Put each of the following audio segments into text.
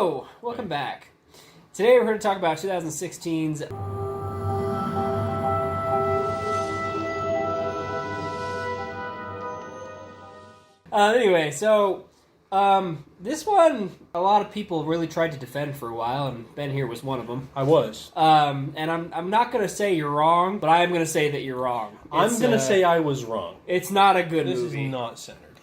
Hello, welcome back. Today we're going to talk about 2016's this one, a lot of people really tried to defend for a while, and Ben here was one of them. I was. And I'm not going to say you're wrong, but I am going to say that you're wrong. I'm going to say I was wrong. It's not a good This movie. is not centered.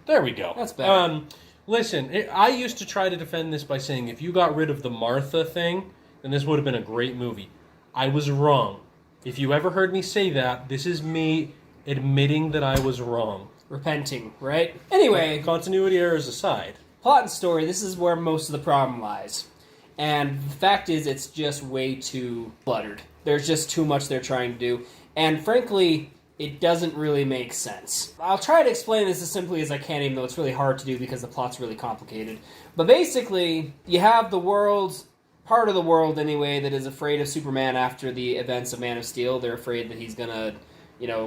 There we go. That's better. Listen, I used to try to defend this by saying if you got rid of the Martha thing, then this would have been a great movie. I was wrong. If you ever heard me say that, this is me admitting that I was wrong. Repenting, right? Anyway, Continuity errors aside. plot and story, this is where most of the problem lies. And the fact is, it's just way too cluttered. There's just too much they're trying to do. And frankly, it doesn't really make sense. I'll try to explain this as simply as I can, even though it's really hard to do because the plot's really complicated. But basically, you have the world, part of the world anyway, that is afraid of Superman after the events of Man of Steel. They're afraid that he's gonna,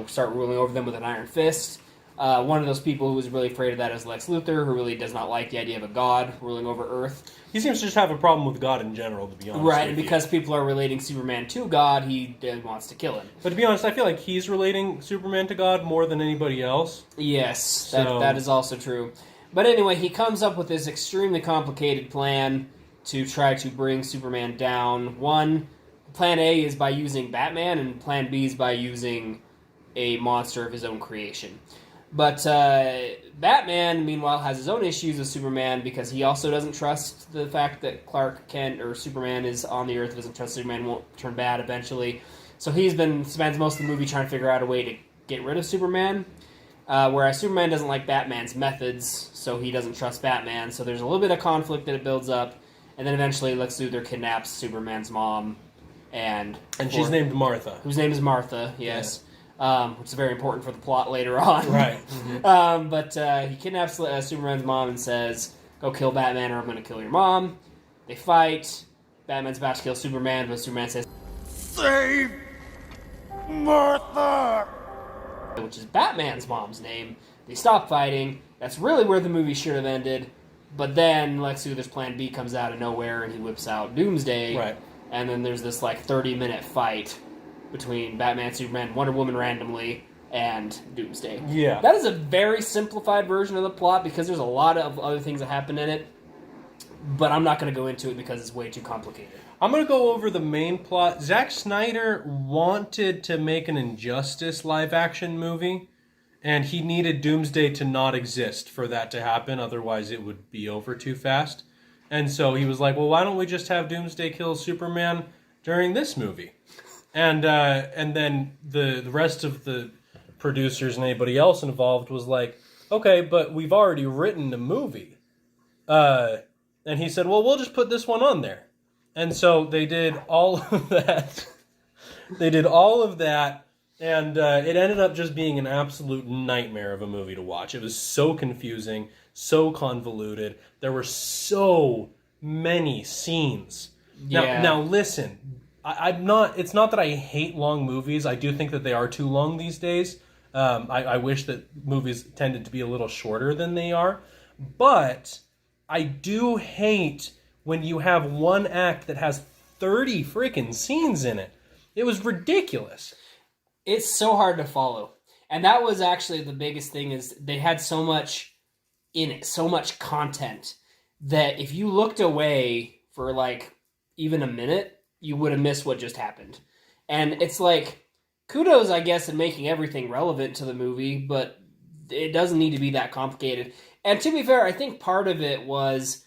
start ruling over them with an iron fist. One of those people who is really afraid of that is Lex Luthor, who really does not like the idea of a god ruling over Earth. He seems to just have a problem with God in general, to be honest. Right, and because people are relating Superman to God, he wants to kill him. But to be honest, I feel like he's relating Superman to God more than anybody else. Yes, that is also true. But anyway, he comes up with this extremely complicated plan to try to bring Superman down. Plan A is by using Batman, and Plan B is by using a monster of his own creation. But Batman, meanwhile, has his own issues with Superman because he also doesn't trust the fact that Clark Kent or Superman is on the Earth, doesn't trust Superman won't turn bad eventually. So spends most of the movie trying to figure out a way to get rid of Superman, whereas Superman doesn't like Batman's methods, so he doesn't trust Batman. So there's a little bit of conflict that it builds up, and then eventually Lex Luthor kidnaps Superman's mom, and she's named Martha. Whose name is Martha, yes. Yeah. Which is very important for the plot later on. Right. Mm-hmm. But he kidnaps Superman's mom and says, go kill Batman or I'm going to kill your mom. They fight. Batman's about to kill Superman, but Superman says, save Martha! Which is Batman's mom's name. They stop fighting. That's really where the movie should have ended. But then Lex Luthor's Plan B comes out of nowhere and he whips out Doomsday. Right. And then there's this 30-minute fight between Batman, Superman, Wonder Woman randomly, and Doomsday. Yeah. That is a very simplified version of the plot because there's a lot of other things that happen in it, but I'm not going to go into it because it's way too complicated. I'm going to go over the main plot. Zack Snyder wanted to make an Injustice live-action movie, and he needed Doomsday to not exist for that to happen, otherwise it would be over too fast. And so he was like, well, why don't we just have Doomsday kill Superman during this movie? And then the rest of the producers and anybody else involved was like, okay, but we've already written the movie. And he said, well, we'll just put this one on there. And so they did all of that. And it ended up just being an absolute nightmare of a movie to watch. It was so confusing, so convoluted. There were so many scenes. Yeah. Now listen. It's not that I hate long movies. I do think that they are too long these days. I wish that movies tended to be a little shorter than they are. But I do hate when you have one act that has 30 freaking scenes in it. It was ridiculous. It's so hard to follow. And that was actually the biggest thing is they had so much in it, so much content, that if you looked away for even a minute, you would have missed what just happened. And it's kudos, I guess, in making everything relevant to the movie, but it doesn't need to be that complicated. And to be fair, I think part of it was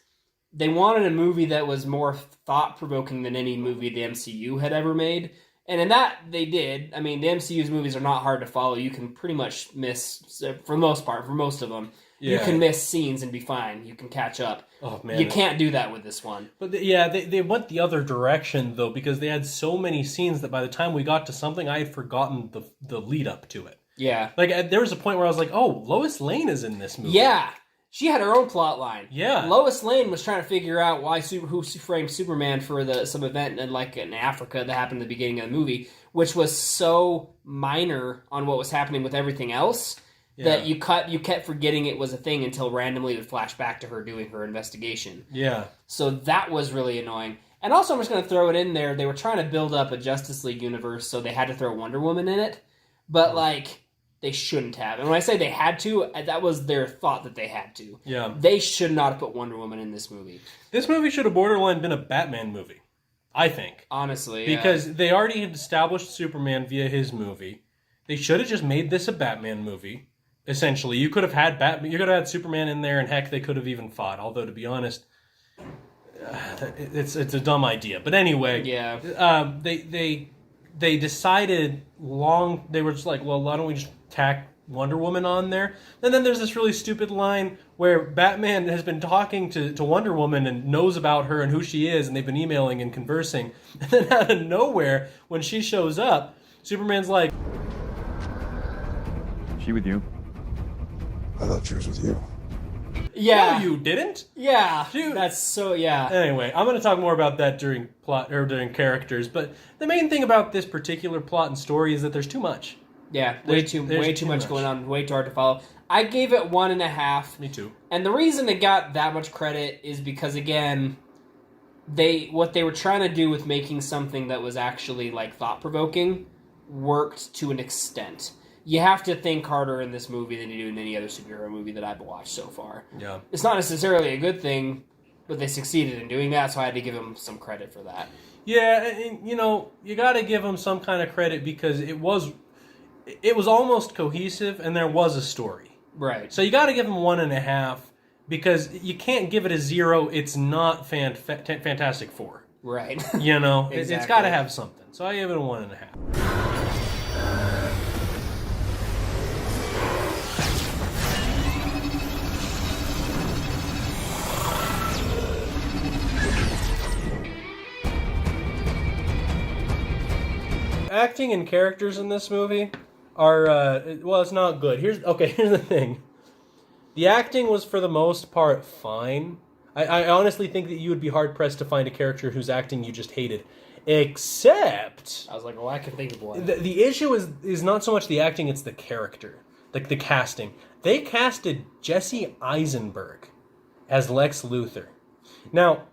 they wanted a movie that was more thought-provoking than any movie the MCU had ever made. And in that, they did. I mean, the MCU's movies are not hard to follow. You can pretty much miss, for the most part, for most of them, you can miss scenes and be fine. You can catch up. Oh, man. You can't do that with this one. But they went the other direction, though, because they had so many scenes that by the time we got to something, I had forgotten the lead up to it. Yeah. There was a point where I was like, oh, Lois Lane is in this movie. Yeah. She had her own plot line. Yeah. Lois Lane was trying to figure out who framed Superman for some event in Africa that happened at the beginning of the movie, which was so minor on what was happening with everything else that you kept forgetting it was a thing until randomly it would flash back to her doing her investigation. Yeah. So that was really annoying. And also, I'm just going to throw it in there. They were trying to build up a Justice League universe, so they had to throw Wonder Woman in it. But, like, they shouldn't have. And when I say they had to, that was their thought that they had to. Yeah. They should not have put Wonder Woman in this movie. This movie should have borderline been a Batman movie, I think. Honestly, because they already had established Superman via his movie. They should have just made this a Batman movie. Essentially, you could have had Batman. You could have had Superman in there, and heck, they could have even fought. Although, to be honest, it's a dumb idea. But anyway, they decided long. They were just like, well, why don't we just tack Wonder Woman on there? And then there's this really stupid line where Batman has been talking to Wonder Woman and knows about her and who she is, and they've been emailing and conversing. And then out of nowhere, when she shows up, Superman's like, "She with you?" I thought she was with you. Yeah. No, you didn't? Yeah. Dude. That's so, yeah. Anyway, I'm going to talk more about that during plot or during characters, but the main thing about this particular plot and story is that there's too much. Yeah, way too much going on, way too hard to follow. I gave it 1.5. Me too. And the reason it got that much credit is because, again, what they were trying to do with making something that was actually, like, thought-provoking worked to an extent. You have to think harder in this movie than you do in any other superhero movie that I've watched so far. Yeah. It's not necessarily a good thing, but they succeeded in doing that, so I had to give them some credit for that. Yeah, and, you got to give them some kind of credit because it was almost cohesive and there was a story. Right. So you got to give them 1.5 because you can't give it a 0. It's not Fantastic Four. Right. It's Exactly. got to have something. So I give it a 1.5. Acting and characters in this movie are, it's not good. Here's the thing. The acting was, for the most part, fine. I honestly think that you would be hard-pressed to find a character whose acting you just hated. Except... I was like, well, I can think of one. The issue is not so much the acting, it's the character. Like, the casting. They casted Jesse Eisenberg as Lex Luthor. Now,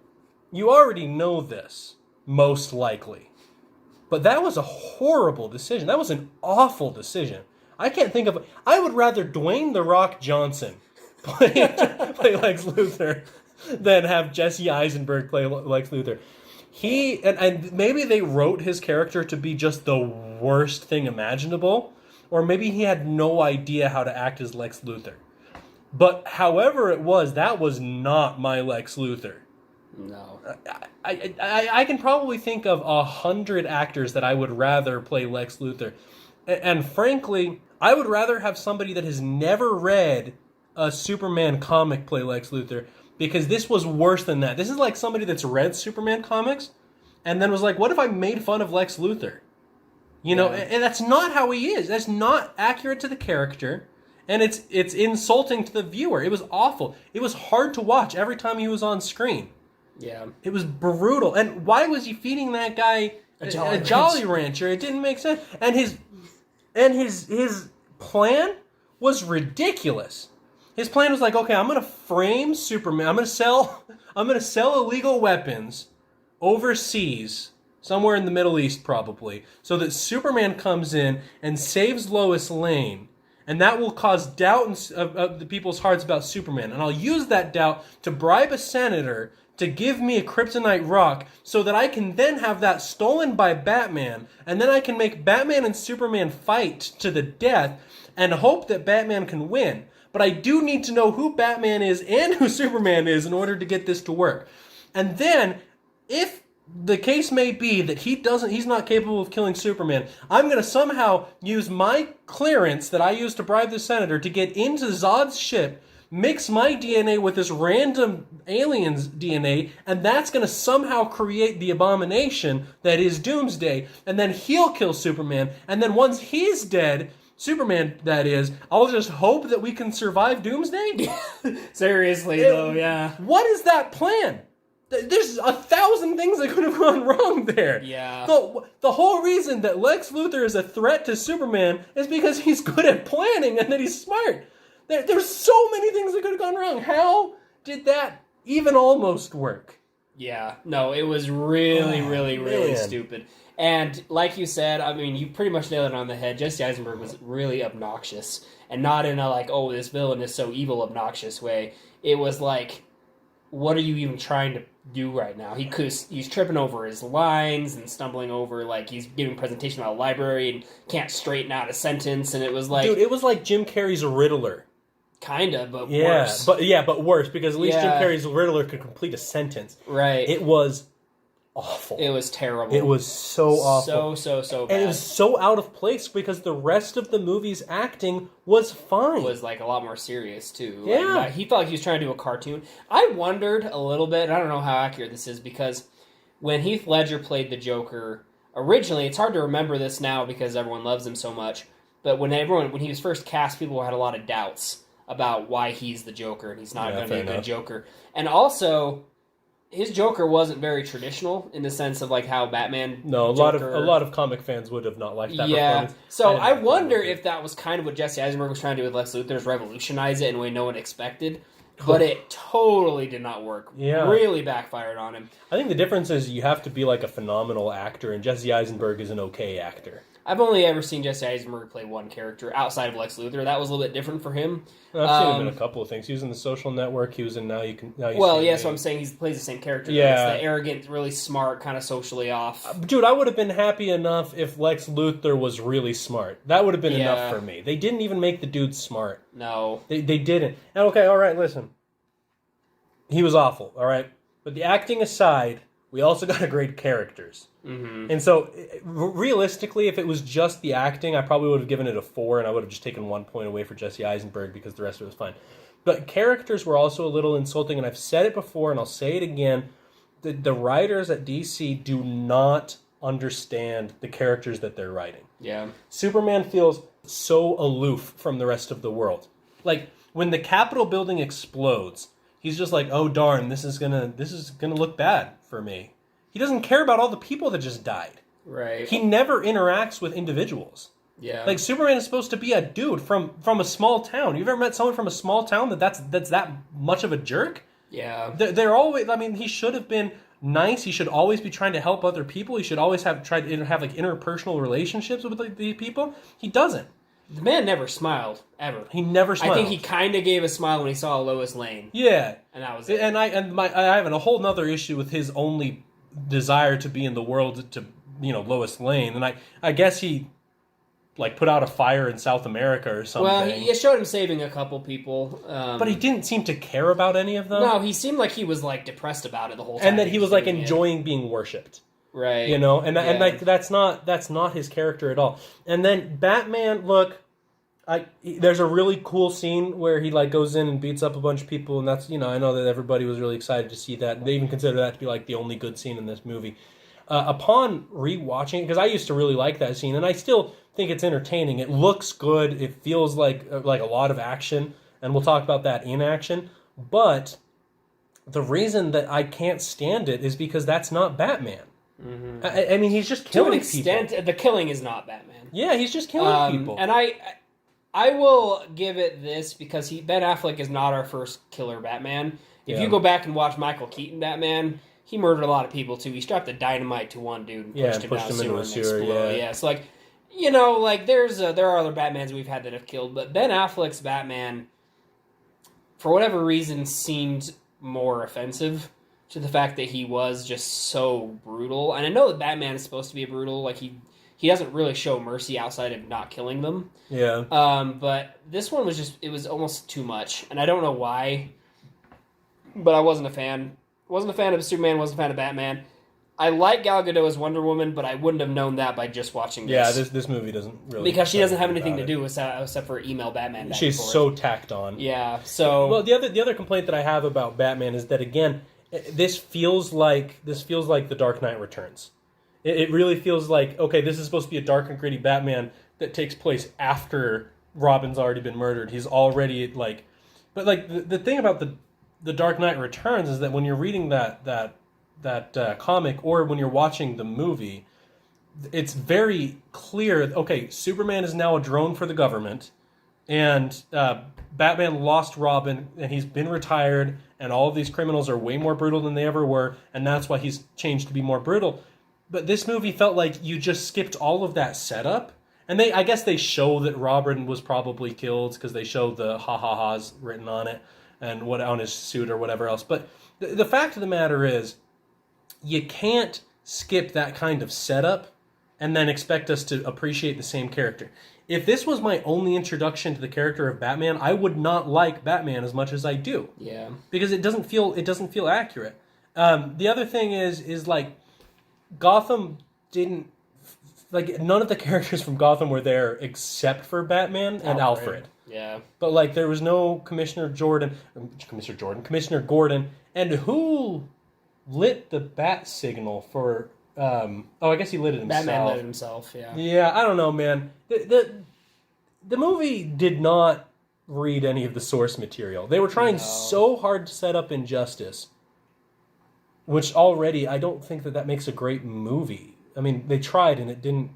you already know this, most likely. But that was a horrible decision. That was an awful decision. I can't think of... I would rather Dwayne "The Rock" Johnson play Lex Luthor than have Jesse Eisenberg play Lex Luthor. And maybe they wrote his character to be just the worst thing imaginable, or maybe he had no idea how to act as Lex Luthor. But however it was, that was not my Lex Luthor. No. I can probably think of 100 actors that I would rather play Lex Luthor. And frankly, I would rather have somebody that has never read a Superman comic play Lex Luthor, because this was worse than that. This is like somebody that's read Superman comics and then was like, what if I made fun of Lex Luthor? And that's not how he is. That's not accurate to the character. And it's insulting to the viewer. It was awful. It was hard to watch every time he was on screen. Yeah. It was brutal. And why was he feeding that guy a Jolly Rancher? It didn't make sense. And his plan was ridiculous. His plan was like, okay, I'm going to frame Superman. I'm going to sell illegal weapons overseas, somewhere in the Middle East probably, so that Superman comes in and saves Lois Lane. And that will cause doubt of the people's hearts about Superman. And I'll use that doubt to bribe a senator to give me a kryptonite rock so that I can then have that stolen by Batman, and then I can make Batman and Superman fight to the death and hope that Batman can win. But I do need to know who Batman is and who Superman is in order to get this to work. And then, if the case may be that he's not capable of killing Superman, I'm going to somehow use my clearance that I used to bribe the senator to get into Zod's ship, mix my DNA with this random alien's DNA, and that's going to somehow create the abomination that is Doomsday, and then he'll kill Superman, and then once he's dead, Superman, that is, I'll just hope that we can survive Doomsday? Seriously, though, yeah. What is that plan? There's 1,000 things that could have gone wrong there. Yeah. The whole reason that Lex Luthor is a threat to Superman is because he's good at planning and that he's smart. There's so many things that could have gone wrong. How did that even almost work? Yeah. No, it was really, really, really man. stupid. And like you said, I mean, you pretty much nailed it on the head. Jesse Eisenberg was really obnoxious. And not in a like, oh, this villain is so evil, obnoxious way. It was like, what are you even trying to do right now? He's tripping over his lines and stumbling over, like, he's giving a presentation about a library and can't straighten out a sentence. And it was like... Dude, it was like Jim Carrey's Riddler. Kinda, but Yeah, worse. but worse, because at least Jim Yeah. Carrey's Riddler could complete a sentence. Right. It was awful. It was terrible. It was so awful. So bad. And it was so out of place because the rest of the movie's acting was fine. Was like a lot more serious too. Yeah. Like, he felt like he was trying to do a cartoon. I wondered a little bit, and I don't know how accurate this is, because when Heath Ledger played the Joker originally, it's hard to remember this now because everyone loves him so much, but when he was first cast, people had a lot of doubts about why he's the Joker and he's not going to be a good Joker. And also, his Joker wasn't very traditional in the sense of like how Batman. No, a lot of comic fans would have not liked that. Yeah, so I didn't wonder like it. if that was kind of what Jesse Eisenberg was trying to do with Lex Luthor, is revolutionize it in a way no one expected. But it totally did not work. Yeah. Really backfired on him. I think the difference is you have to be like a phenomenal actor, and Jesse Eisenberg is an okay actor. I've only ever seen Jesse Eisenberg play one character outside of Lex Luthor. That was a little bit different for him. I've seen him in a couple of things. He was in The Social Network. He was in Now You Well, See yeah, Me. so I'm saying he plays the same character. Yeah. It's the arrogant, really smart, kind of socially off. Dude, I would have been happy enough if Lex Luthor was really smart. That would have been enough Yeah. for me. They didn't even make the dude smart. No. They didn't. And okay, all right, listen. He was awful, all right? But the acting aside, we also got great characters. Mm-hmm. And so, realistically, if it was just the acting, I probably would have given it a 4, and I would have just taken 1 point away for Jesse Eisenberg because the rest of it was fine. But characters were also a little insulting, and I've said it before, and I'll say it again. The writers at DC do not understand the characters that they're writing. Yeah. Superman feels so aloof from the rest of the world. Like, when the Capitol building explodes, he's just like, oh darn, this is gonna look bad for me. He doesn't care about all the people that just died. Right. He never interacts with individuals. Yeah. Like, Superman is supposed to be a dude from a small town. You've ever met someone from a small town that's that much of a jerk? Yeah. They're always, I mean, he should have been nice. He should always be trying to help other people. He should always have tried to have like interpersonal relationships with the people. He doesn't. The man never smiled, ever. He never smiled. I think he kind of gave a smile when he saw Lois Lane. Yeah. And that was it. And I have a whole nother issue with his only desire to be in the world to, Lois Lane. And I guess he like put out a fire in South America or something. Well, it showed him saving a couple people. But he didn't seem to care about any of them. No, he seemed like he was like depressed about it the whole time. And that he was like doing it. enjoying being worshipped. Right. And like that's not his character at all. And then Batman, look, there's a really cool scene where he like goes in and beats up a bunch of people, and that's, I know that everybody was really excited to see that. They even consider that to be like the only good scene in this movie. Upon rewatching it, because I used to really like that scene, and I still think it's entertaining. It looks good. It feels like a lot of action, and we'll talk about that in action. But the reason that I can't stand it is because that's not Batman. Mm-hmm. I mean, he's just killing people. To an extent, the killing is not Batman. Yeah, he's just killing people. And I will give it this because Ben Affleck is not our first killer Batman. If you go back and watch Michael Keaton Batman, he murdered a lot of people too. He strapped a dynamite to one dude and pushed him down into a sewer. Yeah, so like, there are other Batmans we've had that have killed, but Ben Affleck's Batman, for whatever reason, seemed more offensive to the fact that he was just so brutal. And I know that Batman is supposed to be brutal, like he doesn't really show mercy outside of not killing them. Yeah. But this one was it was almost too much, and I don't know why, but I wasn't a fan. Wasn't a fan of Superman, wasn't a fan of Batman. I like Gal Gadot as Wonder Woman, but I wouldn't have known that by just watching this. Yeah, this movie doesn't really... Because she doesn't have anything to do except for email Batman back She's and forth. so tacked on. Yeah, so... Well, the other complaint that I have about Batman is that, again, this feels like The Dark Knight Returns. It really feels like, okay, this is supposed to be a dark and gritty Batman that takes place after Robin's already been murdered. He's already, like... But, like, the thing about The Dark Knight Returns is that when you're reading that comic or when you're watching the movie, it's very clear. Okay, Superman is now a drone for the government, and Batman lost Robin, and he's been retired, and all of these criminals are way more brutal than they ever were, and that's why he's changed to be more brutal. But this movie felt like you just skipped all of that setup. And I guess they show that Robin was probably killed because they show the ha-ha-has written on it and what on his suit or whatever else. But the fact of the matter is, you can't skip that kind of setup and then expect us to appreciate the same character. If this was my only introduction to the character of Batman, I would not like Batman as much as I do. Yeah. Because it doesn't feel accurate. The other thing is like Gotham didn't like none of the characters from Gotham were there except for Batman and Alfred. Yeah. But like there was no Commissioner Gordon, and who lit the bat signal for I guess he lit it himself. Batman lit it himself, yeah. Yeah, I don't know, man. The movie did not read any of the source material. They were trying so hard to set up Injustice, which already I don't think that makes a great movie. I mean, they tried and it didn't.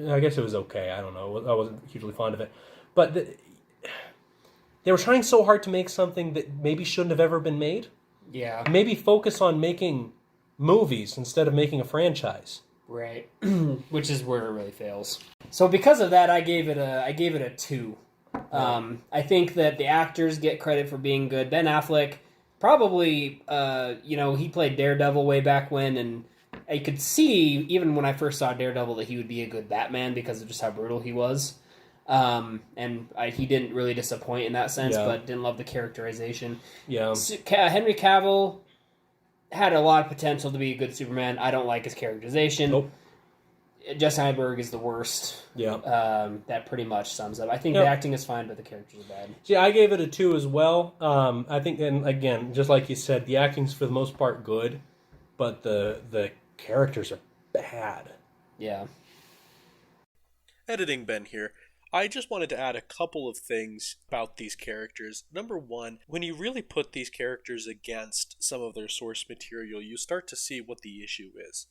I guess it was okay. I don't know. I wasn't hugely fond of it, but they were trying so hard to make something that maybe shouldn't have ever been made. Yeah. Maybe focus on making movies instead of making a franchise. Right. Which is where it really fails. So because of that, I gave it a 2. I think that the actors get credit for being good. Ben Affleck, probably, he played Daredevil way back when, and I could see, even when I first saw Daredevil, that he would be a good Batman because of just how brutal he was. He didn't really disappoint in that sense, but didn't love the characterization. Yeah. Henry Cavill had a lot of potential to be a good Superman. I don't like his characterization. Nope. Jesse Eisenberg is the worst. Yeah. That pretty much sums up. I think the acting is fine, but the characters are bad. Yeah, I gave it a 2 as well. I think, and again, just like you said, the acting's for the most part good, but the characters are bad. Yeah. Editing Ben here. I just wanted to add a couple of things about these characters. Number one, when you really put these characters against some of their source material, you start to see what the issue is.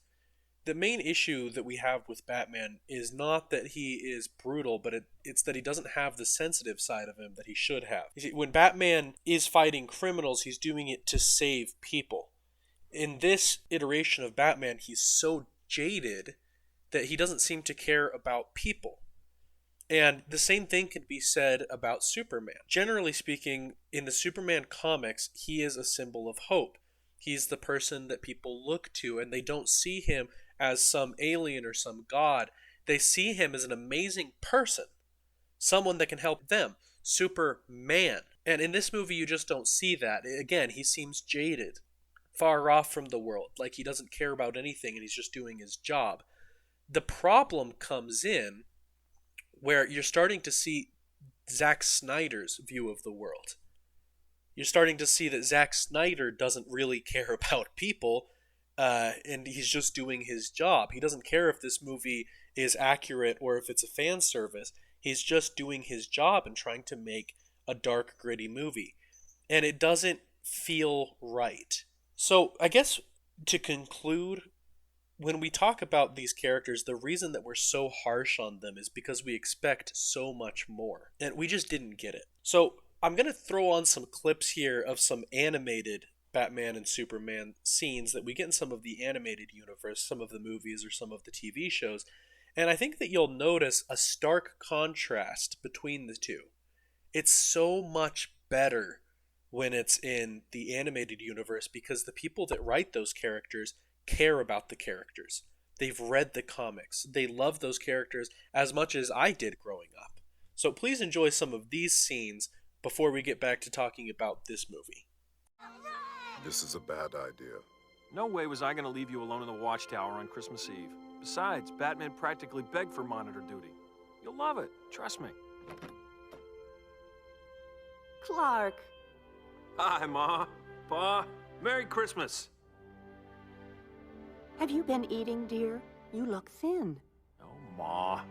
The main issue that we have with Batman is not that he is brutal, but it's that he doesn't have the sensitive side of him that he should have. You see, when Batman is fighting criminals, he's doing it to save people. In this iteration of Batman, he's so jaded that he doesn't seem to care about people. And the same thing can be said about Superman. Generally speaking, in the Superman comics, he is a symbol of hope. He's the person that people look to, and they don't see him as some alien or some god. They see him as an amazing person, someone that can help them. Superman. And in this movie, you just don't see that. Again, he seems jaded, far off from the world, like he doesn't care about anything and he's just doing his job. The problem comes in where you're starting to see Zack Snyder's view of the world. You're starting to see that Zack Snyder doesn't really care about people, and he's just doing his job. He doesn't care if this movie is accurate or if it's a fan service. He's just doing his job and trying to make a dark, gritty movie. And it doesn't feel right. So I guess to conclude, when we talk about these characters, the reason that we're so harsh on them is because we expect so much more. And we just didn't get it. So I'm going to throw on some clips here of some animated Batman and Superman scenes that we get in some of the animated universe, some of the movies or some of the TV shows. And I think that you'll notice a stark contrast between the two. It's so much better when it's in the animated universe because the people that write those characters care about the characters. They've read the comics. They love those characters as much as I did growing up. So please enjoy some of these scenes before we get back to talking about this movie. This is a bad idea. No way was I going to leave you alone in the watchtower on Christmas Eve. Besides, Batman practically begged for monitor duty. You'll love it, trust me. Clark. Hi, Ma. Pa. Merry Christmas. Have you been eating, dear? You look thin. Oh, Ma.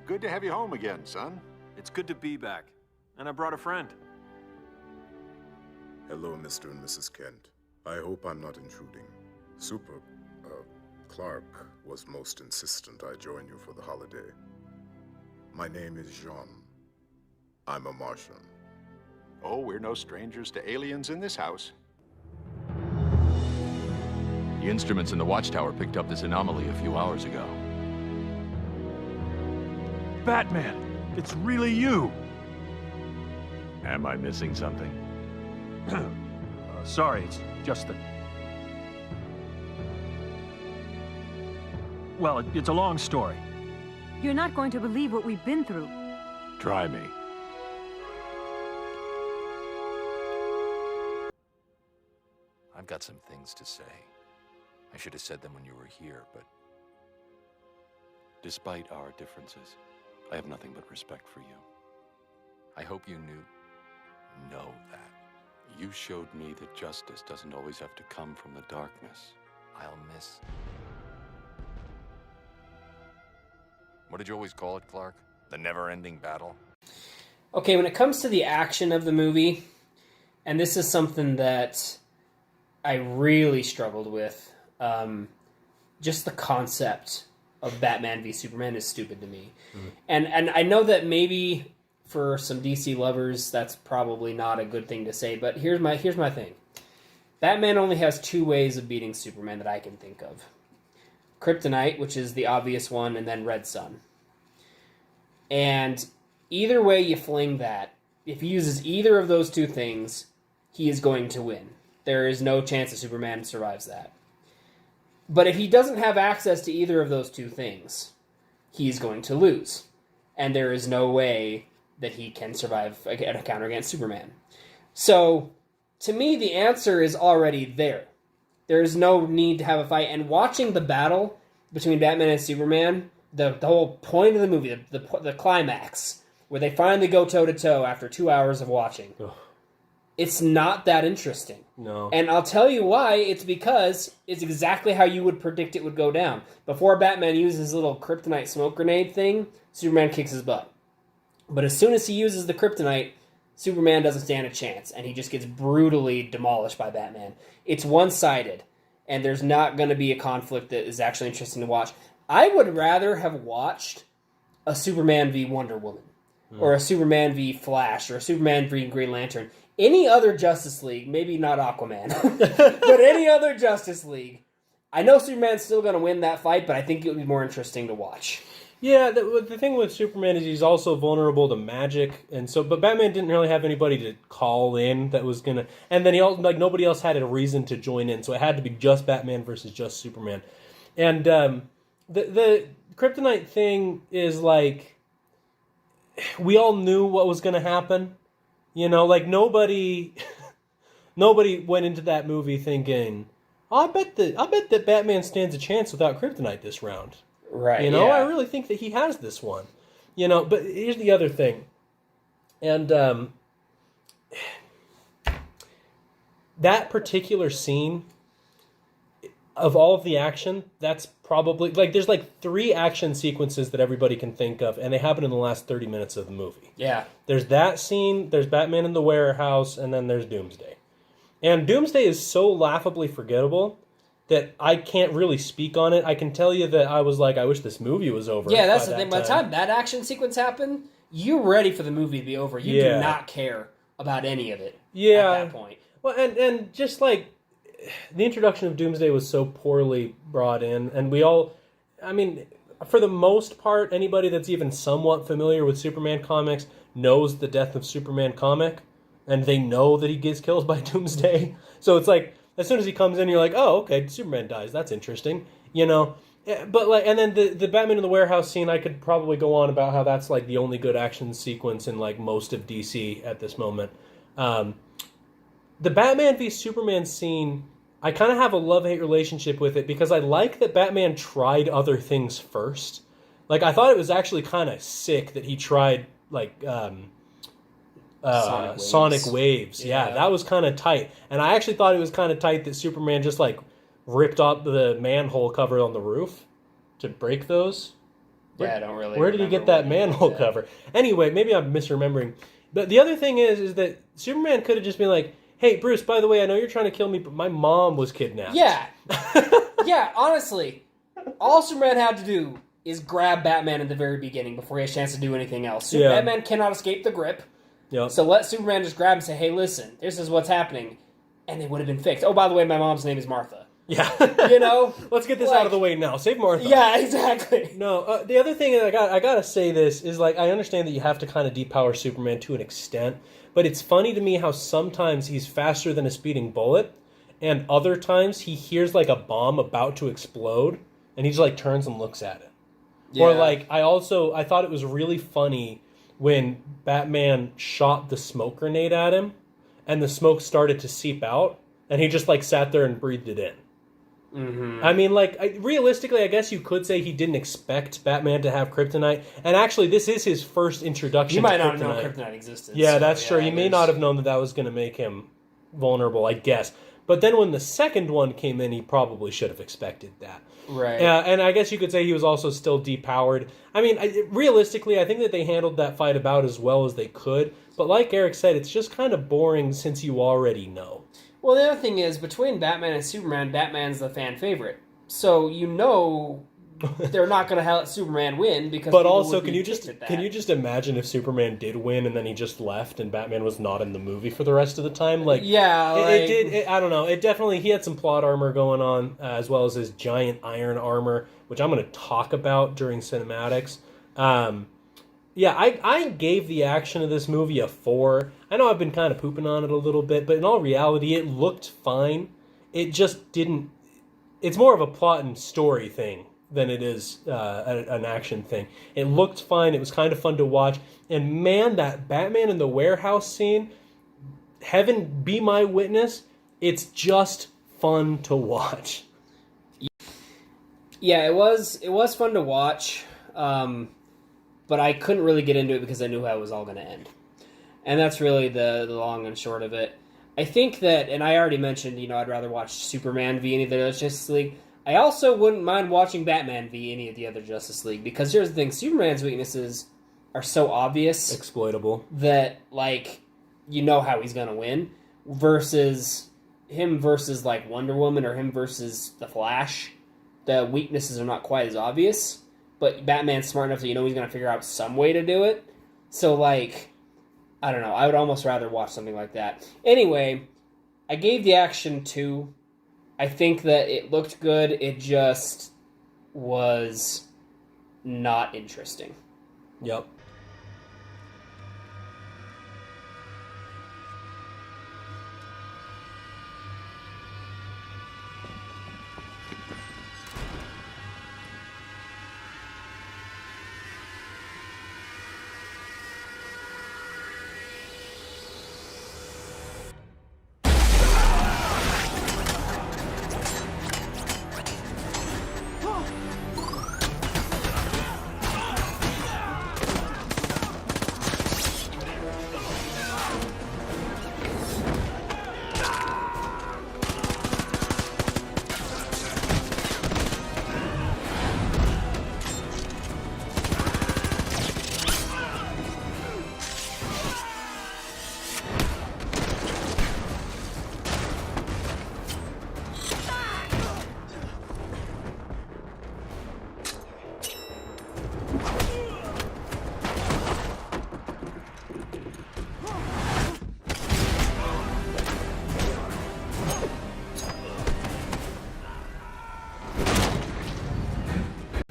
Good to have you home again, son. It's good to be back. And I brought a friend. Hello, Mr. and Mrs. Kent. I hope I'm not intruding. Clark was most insistent I join you for the holiday. My name is Jean. I'm a Martian. Oh, we're no strangers to aliens in this house. The instruments in the watchtower picked up this anomaly a few hours ago. Batman, it's really you. Am I missing something? Sorry, it's just that... Well, it's a long story. You're not going to believe what we've been through. Try me. I've got some things to say. I should have said them when you were here, but... Despite our differences, I have nothing but respect for you. I hope you know that. You showed me that justice doesn't always have to come from the darkness. I'll miss... What did you always call it, Clark? The never-ending battle? Okay, when it comes to the action of the movie, and this is something that I really struggled with, just the concept of Batman v Superman is stupid to me. And I know that maybe for some DC lovers that's probably not a good thing to say, but here's my thing. Batman only has two ways of beating Superman that I can think of. Kryptonite, which is the obvious one, and then Red Sun. And either way you fling that, if he uses either of those two things, he is going to win. There is no chance that Superman survives that. But if he doesn't have access to either of those two things, he's going to lose. And there is no way that he can survive a counter against Superman. So, to me, the answer is already there. There is no need to have a fight. And watching the battle between Batman and Superman, the whole point of the movie, the climax, where they finally go toe-to-toe after 2 hours of watching, it's not that interesting. No. And I'll tell you why. It's because it's exactly how you would predict it would go down. Before Batman uses his little kryptonite smoke grenade thing, Superman kicks his butt. But as soon as he uses the kryptonite, Superman doesn't stand a chance, and he just gets brutally demolished by Batman. It's one-sided, and there's not going to be a conflict that is actually interesting to watch. I would rather have watched a Superman v Wonder Woman, or a Superman v Flash, or a Superman v Green Lantern. Any other Justice League, maybe not Aquaman, but any other Justice League. I know Superman's still going to win that fight, but I think it would be more interesting to watch. Yeah, the thing with Superman is he's also vulnerable to magic, and so. But Batman didn't really have anybody to call in that was gonna, and then nobody else had a reason to join in, so it had to be just Batman versus just Superman, and the kryptonite thing is like we all knew what was gonna happen, like nobody went into that movie thinking, I bet that Batman stands a chance without kryptonite this round. Right. I really think that he has this one. But here's the other thing. And that particular scene, of all of the action, that's probably... there's 3 action sequences that everybody can think of, and they happen in the last 30 minutes of the movie. Yeah. There's that scene, there's Batman in the warehouse, and then there's Doomsday. And Doomsday is so laughably forgettable that I can't really speak on it. I can tell you that I was like, I wish this movie was over. Yeah, that's the thing. By the time that action sequence happened, you're ready for the movie to be over. You do not care about any of it at that point. Well, and just the introduction of Doomsday was so poorly brought in, and for the most part, anybody that's even somewhat familiar with Superman comics knows the death of Superman comic, and they know that he gets killed by Doomsday. So it's like, as soon as he comes in, you're like, oh, okay, Superman dies. That's interesting, But and then the Batman in the warehouse scene, I could probably go on about how that's the only good action sequence in most of DC at this moment. The Batman v Superman scene, I kind of have a love-hate relationship with it because I like that Batman tried other things first. I thought it was actually kind of sick that he tried Sonic Waves. Yeah, that was kind of tight. And I actually thought it was kind of tight that Superman just ripped off the manhole cover on the roof to break those. I don't really. Where did he get that manhole cover? Anyway, maybe I'm misremembering. But the other thing is that Superman could have just been like, hey, Bruce, by the way, I know you're trying to kill me, but my mom was kidnapped. Yeah. Yeah, honestly, all Superman had to do is grab Batman at the very beginning before he has a chance to do anything else. Yeah. Batman cannot escape the grip. Yep. So let Superman just grab and say, hey, listen, this is what's happening. And they would have been fixed. Oh, by the way, my mom's name is Martha. Yeah. You know? Let's get this out of the way now. Save Martha. Yeah, exactly. No, the other thing that I gotta say this is, like, I understand that you have to kind of depower Superman to an extent, but it's funny to me how sometimes he's faster than a speeding bullet, and other times he hears, like, a bomb about to explode, and he just, like, turns and looks at it. Yeah. Or, like, I thought it was really funny when Batman shot the smoke grenade at him, and the smoke started to seep out, and he just, like, sat there and breathed it in. Mm-hmm. I mean, like, realistically, I guess you could say he didn't expect Batman to have kryptonite, and actually, this is his first introduction to kryptonite. He might not have known kryptonite existed. Yeah, so, that's true. He may not have known that was going to make him vulnerable, I guess. But then when the second one came in, he probably should have expected that. Right. And I guess you could say he was also still depowered. I mean, realistically, I think that they handled that fight about as well as they could. But like Eric said, it's just kind of boring since you already know. Well, the other thing is, between Batman and Superman, Batman's the fan favorite. So you know they're not going to let Superman win because. But also, can you just imagine if Superman did win and then he just left and Batman was not in the movie for the rest of the time? Like, yeah, it did. I don't know. It definitely, he had some plot armor going on as well as his giant iron armor, which I'm going to talk about during cinematics. Yeah, I gave the action of this movie a 4. I know I've been kind of pooping on it a little bit, but in all reality, it looked fine. It just didn't. It's more of a plot and story thing than it is an action thing. It looked fine. It was kind of fun to watch. And man, that Batman in the warehouse scene, heaven be my witness, it's just fun to watch. Yeah, it was fun to watch, but I couldn't really get into it because I knew how it was all going to end. And that's really the long and short of it. I think that, and I already mentioned, I'd rather watch Superman v. any of the other Justice League. I also wouldn't mind watching Batman v. any of the other Justice League, because here's the thing, Superman's weaknesses are so obvious. Exploitable. That, like, you know how he's going to win, versus like, Wonder Woman or him versus The Flash. The weaknesses are not quite as obvious, but Batman's smart enough that he's going to figure out some way to do it. So, like, I don't know. I would almost rather watch something like that. Anyway, I gave the action 2. I think that it looked good. It just was not interesting. Yep.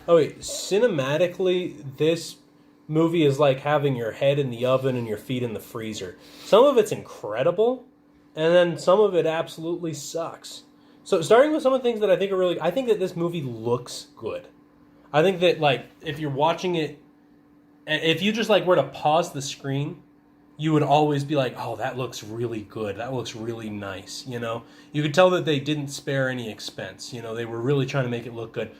Oh wait, cinematically, this movie is like having your head in the oven and your feet in the freezer. Some of it's incredible, and then some of it absolutely sucks. So starting with some of the things that I think are really... I think that this movie looks good. I think that, like, if you're watching it... If you just, like, were to pause the screen, you would always be like, oh, that looks really good. That looks really nice, You could tell that they didn't spare any expense. They were really trying to make it look good.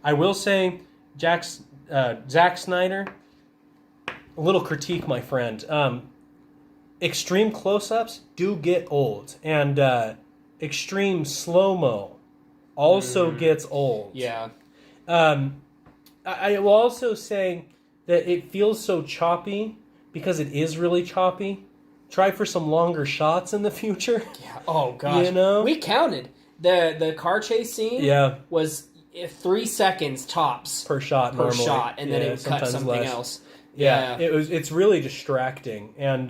I will say, Zack Snyder, a little critique, my friend. Extreme close-ups do get old, and extreme slow-mo also gets old. Yeah. I will also say that it feels so choppy, because it is really choppy, try for some longer shots in the future. Yeah. Oh gosh. You know? We counted the car chase scene. Yeah. Was 3 seconds tops Per shot, normally. and then it would cut sometimes something less. else. Yeah, it's really distracting, and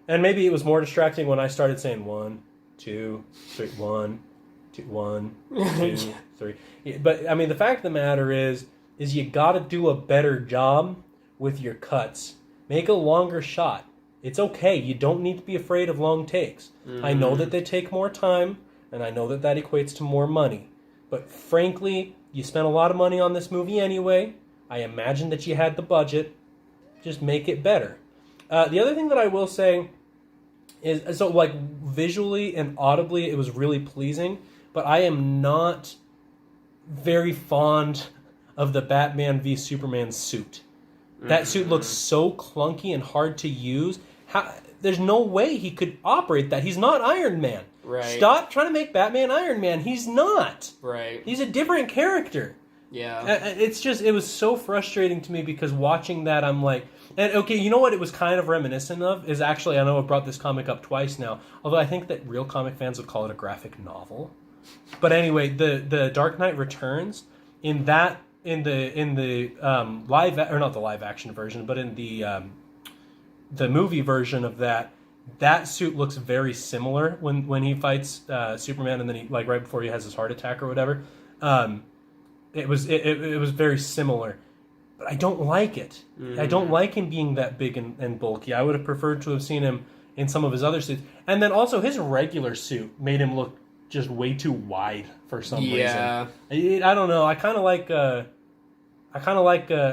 maybe it was more distracting when I started saying 1, 2, 3, 1, 2, 1, 2, 3. Yeah, but I mean, the fact of the matter is you got to do a better job with your cuts. Make a longer shot. It's okay. You don't need to be afraid of long takes. Mm-hmm. I know that they take more time, and I know that equates to more money. But frankly, you spent a lot of money on this movie anyway. I imagine that you had the budget. Just make it better. The other thing that I will say is, so like visually and audibly, it was really pleasing, but I am not very fond of the Batman v Superman suit. That suit looks so clunky and hard to use. There's no way he could operate that. He's not Iron Man. Right. Stop trying to make Batman Iron Man. He's not. Right. He's a different character. Yeah. It was so frustrating to me because watching that, I'm like, and okay, you know what it was kind of reminiscent of? Is actually, I know I brought this comic up twice now, although I think that real comic fans would call it a graphic novel. But anyway, the Dark Knight Returns, in the live, or not the live action version, but in the movie version of that suit looks very similar when he fights Superman, and then he, like, right before he has his heart attack or whatever. It was very similar, but I don't like it. I don't like him being that big and bulky. I would have preferred to have seen him in some of his other suits. And then also his regular suit made him look just way too wide for some reason. I don't know. I kind of like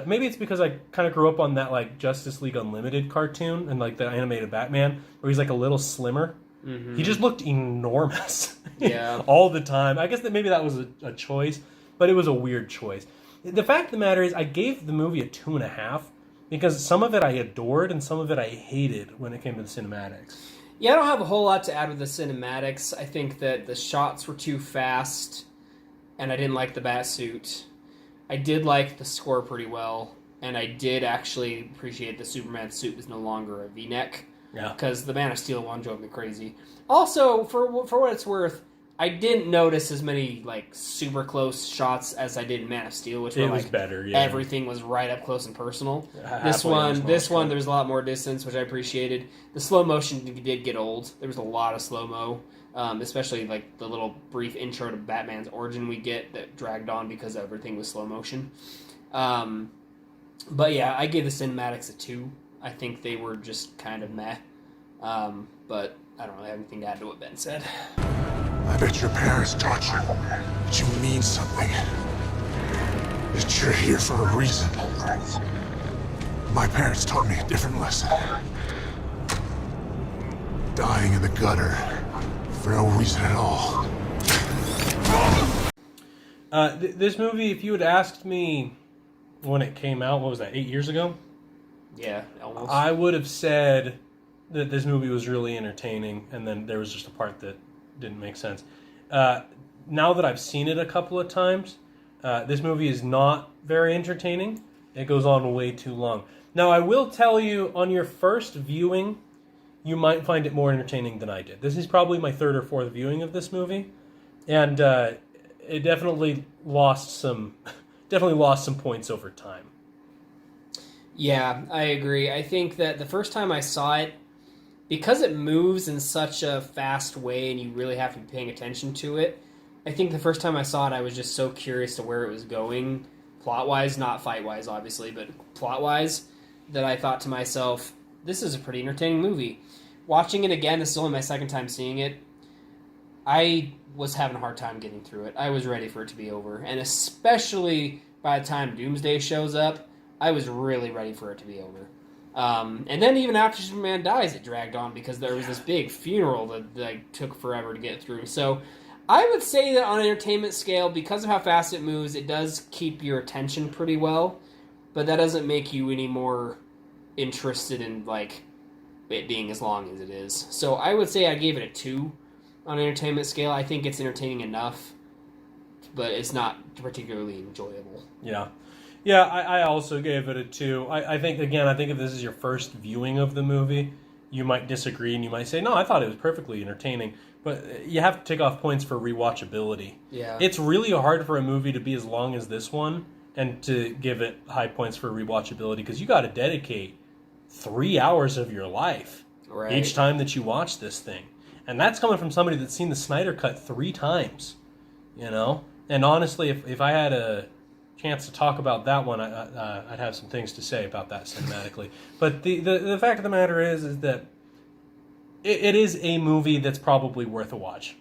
maybe it's because I kind of grew up on that like Justice League Unlimited cartoon and like the animated Batman where he's like a little slimmer. He just looked enormous all the time. I guess that maybe that was a choice. But it was a weird choice. The fact of the matter is, I gave the movie a 2.5 because some of it I adored and some of it I hated when it came to the cinematics. Yeah, I don't have a whole lot to add with the cinematics. I think that the shots were too fast, and I didn't like the Batsuit. I did like the score pretty well, and I did actually appreciate the Superman suit was no longer a V-neck. Yeah. Because the Man of Steel one drove me crazy. Also, for what it's worth, I didn't notice as many like super close shots as I did in Man of Steel, which were like better. Yeah. Everything was right up close and personal. This one, there was a lot more distance, which I appreciated. The slow motion did get old. There was a lot of slow mo, especially like the little brief intro to Batman's origin we get that dragged on because everything was slow motion. But yeah, I gave the cinematics a 2. I think they were just kind of meh. But I don't really have anything to add to what Ben said. I bet your parents taught you that you mean something. That you're here for a reason. My parents taught me a different lesson. Dying in the gutter for no reason at all. This movie, if you had asked me when it came out, what was that, 8 years ago? Yeah, almost. I would have said that this movie was really entertaining, and then there was just a part that didn't make sense. Now that I've seen it a couple of times, this movie is not very entertaining. It goes on way too long. Now, I will tell you, on your first viewing, you might find it more entertaining than I did. This is probably my 3rd or 4th viewing of this movie, and it definitely lost some points over time. Yeah, I agree. I think that the first time I saw it, because it moves in such a fast way and you really have to be paying attention to it, I think the first time I saw it, I was just so curious to where it was going, plot-wise, not fight-wise, obviously, but plot-wise, that I thought to myself, this is a pretty entertaining movie. Watching it again, this is only my 2nd time seeing it, I was having a hard time getting through it. I was ready for it to be over, and especially by the time Doomsday shows up, I was really ready for it to be over. And then even after Superman dies, it dragged on because there was this big funeral that took forever to get through. So I would say that on an entertainment scale, because of how fast it moves, it does keep your attention pretty well, but that doesn't make you any more interested in like it being as long as it is. So I would say I gave it a 2 on an entertainment scale. I think it's entertaining enough, but it's not particularly enjoyable. Yeah. Yeah, I also gave it a 2. I think if this is your first viewing of the movie, you might disagree and you might say, no, I thought it was perfectly entertaining. But you have to take off points for rewatchability. Yeah. It's really hard for a movie to be as long as this one and to give it high points for rewatchability because you got to dedicate 3 hours of your life each time that you watch this thing. And that's coming from somebody that's seen the Snyder Cut 3 times, you know? And honestly, if I had a chance to talk about that one, I'd have some things to say about that cinematically. But the fact of the matter is that it is a movie that's probably worth a watch.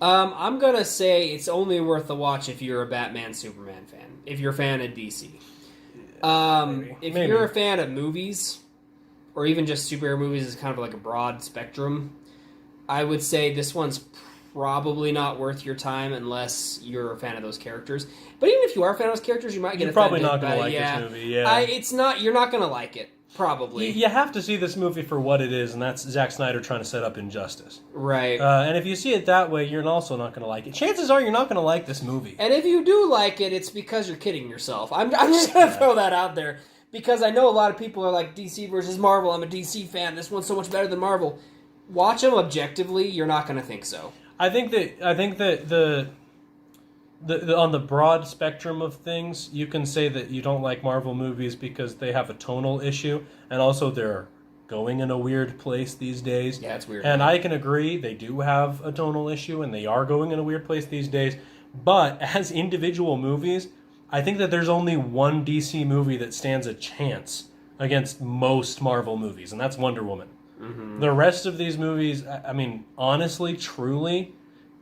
I'm going to say it's only worth a watch if you're a Batman Superman fan. If you're a fan of DC. If you're a fan of movies, or even just superhero movies is kind of like a broad spectrum, I would say this one's probably not worth your time unless you're a fan of those characters. But even if you are a fan of those characters, you might get probably offended. not going to like this movie, yeah. It's not, you're not going to like it, probably. You have to see this movie for what it is, and that's Zack Snyder trying to set up Injustice. Right. And if you see it that way, you're also not going to like it. Chances are you're not going to like this movie. And if you do like it, it's because you're kidding yourself. I'm just going to throw that out there. Because I know a lot of people are like, DC versus Marvel, I'm a DC fan, this one's so much better than Marvel. Watch them objectively, you're not going to think so. I think that the on the broad spectrum of things, you can say that you don't like Marvel movies because they have a tonal issue, and also they're going in a weird place these days. Yeah, it's weird. And I can agree, they do have a tonal issue, and they are going in a weird place these days. But as individual movies, I think that there's only one DC movie that stands a chance against most Marvel movies, and that's Wonder Woman. Mm-hmm. The rest of these movies, I mean, honestly, truly,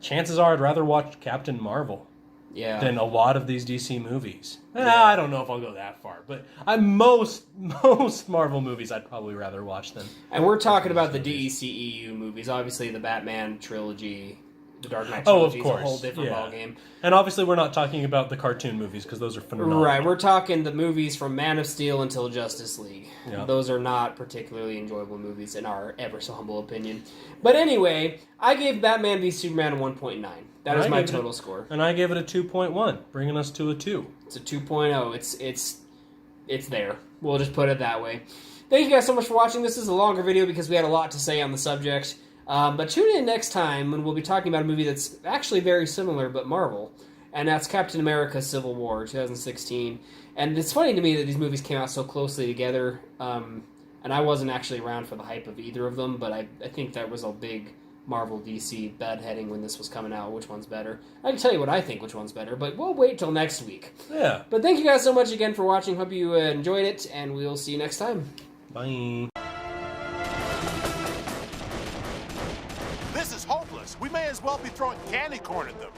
chances are I'd rather watch Captain Marvel than a lot of these DC movies. I don't know if I'll go that far, but most Marvel movies I'd probably rather watch them. And we're talking about the DCEU movies, obviously the Batman trilogy, the Dark Knight trilogy is a whole different ballgame. And obviously we're not talking about the cartoon movies because those are phenomenal. Right, we're talking the movies from Man of Steel until Justice League. Yeah. Those are not particularly enjoyable movies in our ever so humble opinion. But anyway, I gave Batman v Superman a 1.9. That is my total score. And I gave it a 2.1, bringing us to a 2. It's a 2.0. It's there. We'll just put it that way. Thank you guys so much for watching. This is a longer video because we had a lot to say on the subject. But tune in next time when we'll be talking about a movie that's actually very similar but Marvel. And that's Captain America Civil War 2016. And it's funny to me that these movies came out so closely together. And I wasn't actually around for the hype of either of them, but I think that was a big Marvel DC bedheading when this was coming out. Which one's better? I can tell you what I think which one's better, but we'll wait till next week. Yeah. But thank you guys so much again for watching. Hope you enjoyed it, and we'll see you next time. Bye. This is hopeless. We may as well be throwing candy corn at them.